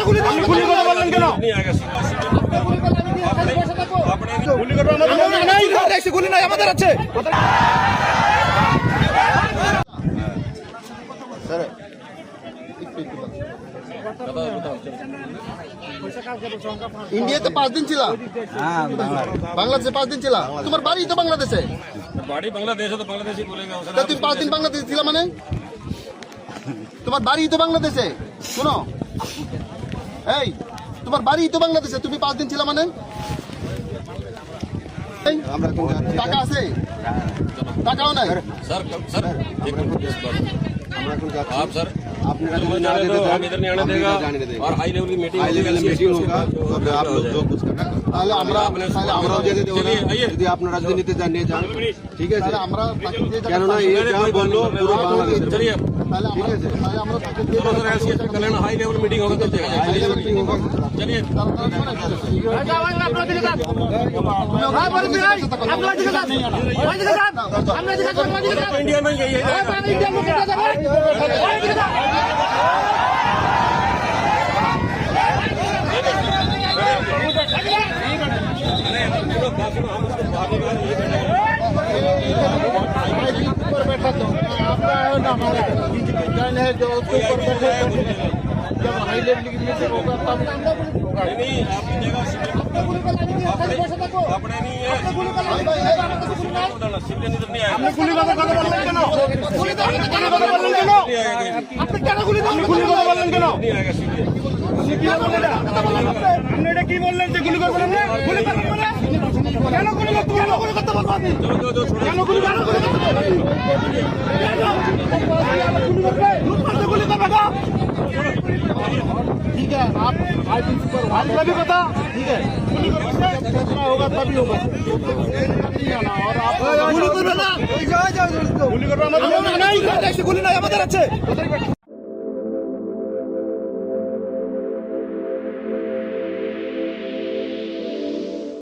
গুলি করে বললেন কেন? গুলি করবো আমাদের গুলি নাই, আমাদের আছে। ইন্ডিয়াতে 5 দিন ছিল, বাংলাদেশে 5 দিন ছিল। তোমার বাড়ি তো বাংলাদেশে, বাড়ি বাংলাদেশ তো বাংলাদেশি বলেगा। তুমি 5 দিন বাংলাদেশে ছিল মানে? তোমার বাড়ি তো বাংলাদেশে। শোনো, এই তোমার বাড়ি তো বাংলাদেশে, তুমি 5 দিন ছিল মানে? টাকা আছে? টাকাও নাই। सर सर आप सर आप इधर नहीं आने देगा और हाई लेवल की मीटिंग होगा। आप लोग जो कुछ करना তাহলে আমরা যদি আপনারা রাজনীতিতে জানিয়ে যান, ঠিক আছে? তাহলে আমরা তাকে দিয়ে যাবো। কেননা এই যা বললো পুরো বাংলাদেশ। चलिए তাহলে ঠিক আমরা আছে, তাহলে আমরা তাকে দিয়ে दोनों तरह से कल्याण हाई लेवल मीटिंग होगा तब जाएगा। चलिए इंडिया में यही है। जो उसके ऊपर बैठे जब हाई लेवल की मीटिंग होगा तब होगा। नहीं आपकी जगह अपने नहीं है सिविलियन इधर नहीं आएगा। গুলি কথা বললেন কেন? গুলি কথা বললেন কেন? আপনি কেন গুলি কথা বললেন কেন? नहीं आएगा सिविलियन। আপনি এটা কি বললেন যে গুলি করবেন না? গুলি করবেন না? কেন গুলি করতে কেন গুলি করতে বলবো আপনি? কেন গুলি করতে गुली का बेटा ठीक है। आप आज भी पता ठीक है, गुली का होगा तभी होगा। और आप गुली कर गुली नहीं, गुली नहीं, हमारे अच्छे